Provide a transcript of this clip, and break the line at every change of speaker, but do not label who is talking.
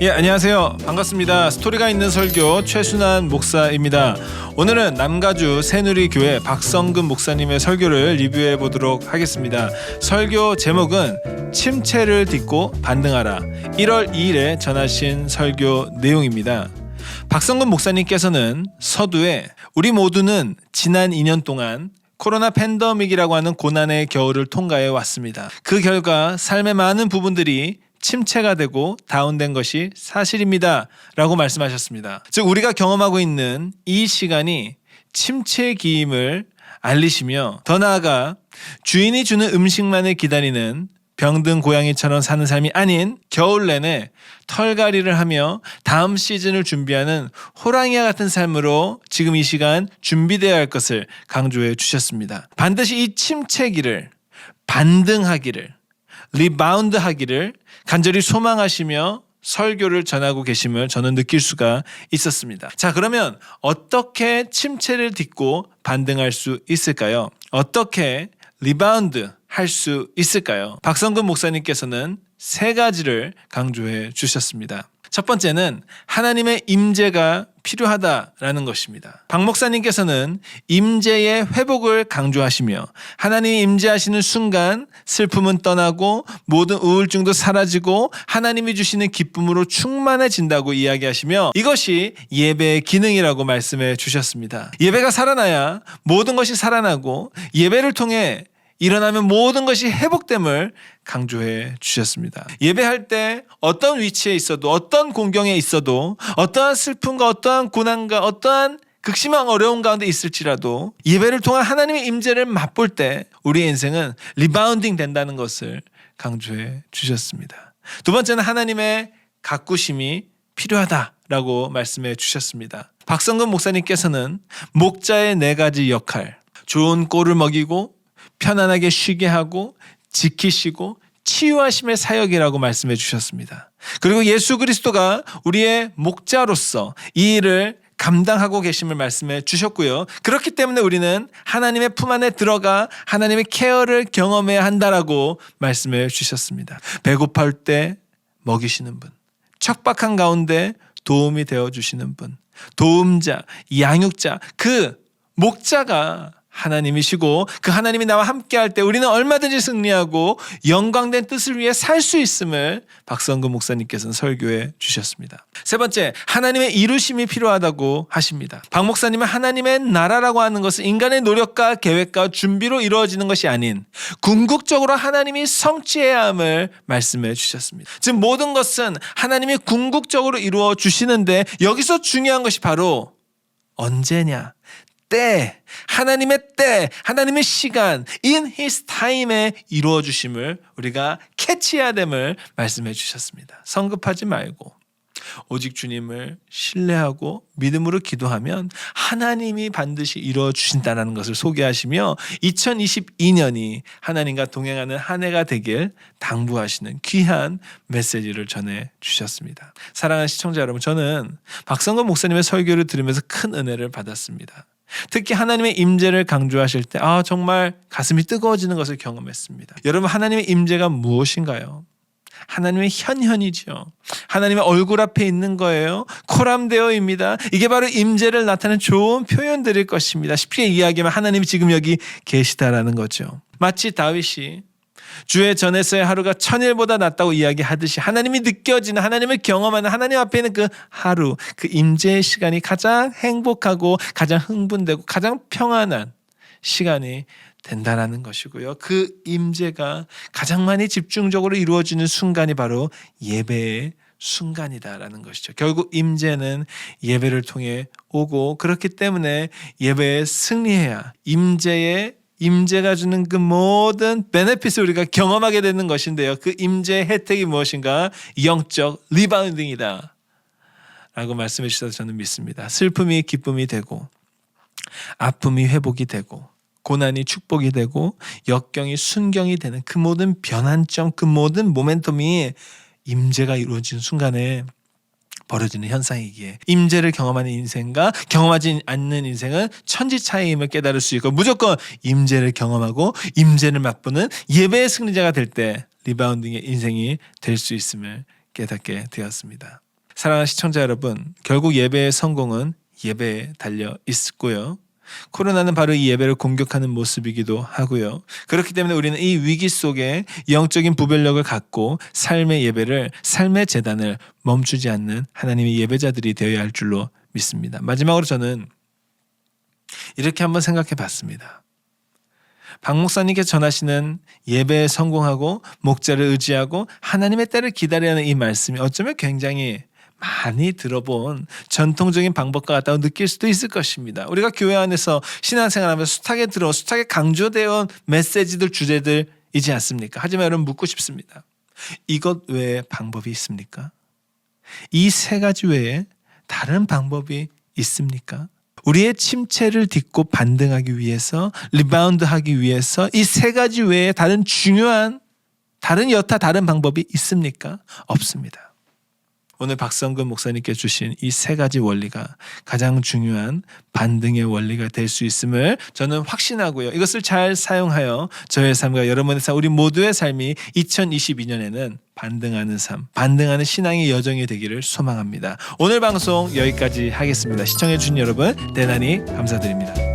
예, 안녕하세요. 반갑습니다. 스토리가 있는 설교 최순환 목사입니다. 오늘은 남가주 새누리교회 박성근 목사님의 설교를 리뷰해 보도록 하겠습니다. 설교 제목은 침체를 딛고 반등하라. 1월 2일에 전하신 설교 내용입니다. 박성근 목사님께서는 서두에 우리 모두는 지난 2년 동안 코로나 팬데믹이라고 하는 고난의 겨울을 통과해 왔습니다. 그 결과 삶의 많은 부분들이 침체가 되고 다운된 것이 사실입니다 라고 말씀하셨습니다. 즉 우리가 경험하고 있는 이 시간이 침체기임을 알리시며 더 나아가 주인이 주는 음식만을 기다리는 병든 고양이처럼 사는 삶이 아닌 겨울 내내 털갈이를 하며 다음 시즌을 준비하는 호랑이와 같은 삶으로 지금 이 시간 준비되어야 할 것을 강조해 주셨습니다. 반드시 이 침체기를 반등하기를 리바운드 하기를 간절히 소망하시며 설교를 전하고 계심을 저는 느낄 수가 있었습니다. 자, 그러면 어떻게 침체를 딛고 반등할 수 있을까요? 어떻게 리바운드 할 수 있을까요? 박성근 목사님께서는 세 가지를 강조해 주셨습니다. 첫 번째는 하나님의 임재가 필요하다라는 것입니다. 박 목사님께서는 임재의 회복을 강조하시며 하나님이 임재하시는 순간 슬픔은 떠나고 모든 우울증도 사라지고 하나님이 주시는 기쁨으로 충만해진다고 이야기하시며 이것이 예배의 기능이라고 말씀해 주셨습니다. 예배가 살아나야 모든 것이 살아나고 예배를 통해 일어나면 모든 것이 회복됨을 강조해 주셨습니다. 예배할 때 어떤 위치에 있어도 어떤 공경에 있어도 어떠한 슬픔과 어떠한 고난과 어떠한 극심한 어려움 가운데 있을지라도 예배를 통한 하나님의 임재를 맛볼 때 우리의 인생은 리바운딩 된다는 것을 강조해 주셨습니다. 두 번째는 하나님의 가꾸심이 필요하다라고 말씀해 주셨습니다. 박성근 목사님께서는 목자의 4가지 역할, 좋은 꼴을 먹이고 편안하게 쉬게 하고 지키시고 치유하심의 사역이라고 말씀해 주셨습니다. 그리고 예수 그리스도가 우리의 목자로서 이 일을 감당하고 계심을 말씀해 주셨고요. 그렇기 때문에 우리는 하나님의 품 안에 들어가 하나님의 케어를 경험해야 한다라고 말씀해 주셨습니다. 배고플 때 먹이시는 분, 척박한 가운데 도움이 되어주시는 분, 도움자, 양육자, 그 목자가 하나님이시고 그 하나님이 나와 함께할 때 우리는 얼마든지 승리하고 영광된 뜻을 위해 살 수 있음을 박성근 목사님께서는 설교해 주셨습니다. 세 번째, 하나님의 이루심이 필요하다고 하십니다. 박 목사님은 하나님의 나라라고 하는 것은 인간의 노력과 계획과 준비로 이루어지는 것이 아닌 궁극적으로 하나님이 성취해야 함을 말씀해 주셨습니다. 즉 모든 것은 하나님이 궁극적으로 이루어 주시는데 여기서 중요한 것이 바로 언제냐, 때, 하나님의 때, 하나님의 시간, in his time에 이루어 주심을 우리가 캐치해야 됨을 말씀해 주셨습니다. 성급하지 말고 오직 주님을 신뢰하고 믿음으로 기도하면 하나님이 반드시 이루어 주신다는 것을 소개하시며 2022년이 하나님과 동행하는 한 해가 되길 당부하시는 귀한 메시지를 전해 주셨습니다. 사랑하는 시청자 여러분, 저는 박성근 목사님의 설교를 들으면서 큰 은혜를 받았습니다. 특히 하나님의 임재를 강조하실 때 정말 가슴이 뜨거워지는 것을 경험했습니다. 여러분, 하나님의 임재가 무엇인가요? 하나님의 현현이죠. 하나님의 얼굴 앞에 있는 거예요. 코람데오입니다. 이게 바로 임재를 나타내는 좋은 표현들일 것입니다. 쉽게 이야기하면 하나님이 지금 여기 계시다라는 거죠. 마치 다윗이 주의 전에서의 하루가 1000일보다 낫다고 이야기하듯이 하나님이 느껴지는, 하나님을 경험하는, 하나님 앞에 있는 그 하루, 그 임재의 시간이 가장 행복하고 가장 흥분되고 가장 평안한 시간이 된다라는 것이고요. 그 임재가 가장 많이 집중적으로 이루어지는 순간이 바로 예배의 순간이다라는 것이죠. 결국 임재는 예배를 통해 오고 그렇기 때문에 예배에 승리해야 임재가 주는 그 모든 베네핏을 우리가 경험하게 되는 것인데요. 그 임재의 혜택이 무엇인가? 영적 리바운딩이다 라고 말씀해 주셔서 저는 믿습니다. 슬픔이 기쁨이 되고 아픔이 회복이 되고 고난이 축복이 되고 역경이 순경이 되는 그 모든 변환점, 그 모든 모멘텀이 임재가 이루어진 순간에 벌어지는 현상이기에 임재를 경험하는 인생과 경험하지 않는 인생은 천지 차이임을 깨달을 수 있고 무조건 임재를 경험하고 임재를 맛보는 예배의 승리자가 될 때 리바운딩의 인생이 될 수 있음을 깨닫게 되었습니다. 사랑하는 시청자 여러분, 결국 예배의 성공은 예배에 달려 있고요. 코로나는 바로 이 예배를 공격하는 모습이기도 하고요. 그렇기 때문에 우리는 이 위기 속에 영적인 부변력을 갖고 삶의 예배를, 삶의 재단을 멈추지 않는 하나님의 예배자들이 되어야 할 줄로 믿습니다. 마지막으로 저는 이렇게 한번 생각해 봤습니다. 박 목사님께서 전하시는 예배에 성공하고 목자를 의지하고 하나님의 때를 기다려야 하는 이 말씀이 어쩌면 굉장히 많이 들어본 전통적인 방법과 같다고 느낄 수도 있을 것입니다. 우리가 교회 안에서 신앙생활하면서 숱하게 강조되어 온 메시지들, 주제들이지 않습니까? 하지만 여러분 묻고 싶습니다. 이것 외에 방법이 있습니까? 이 세 가지 외에 다른 방법이 있습니까? 우리의 침체를 딛고 반등하기 위해서, 리바운드하기 위해서 이 세 가지 외에 다른 중요한, 다른 방법이 있습니까? 없습니다. 오늘 박성근 목사님께 주신 이 세 가지 원리가 가장 중요한 반등의 원리가 될 수 있음을 저는 확신하고요. 이것을 잘 사용하여 저의 삶과 여러분의 삶, 우리 모두의 삶이 2022년에는 반등하는 삶, 반등하는 신앙의 여정이 되기를 소망합니다. 오늘 방송 여기까지 하겠습니다. 시청해 주신 여러분 대단히 감사드립니다.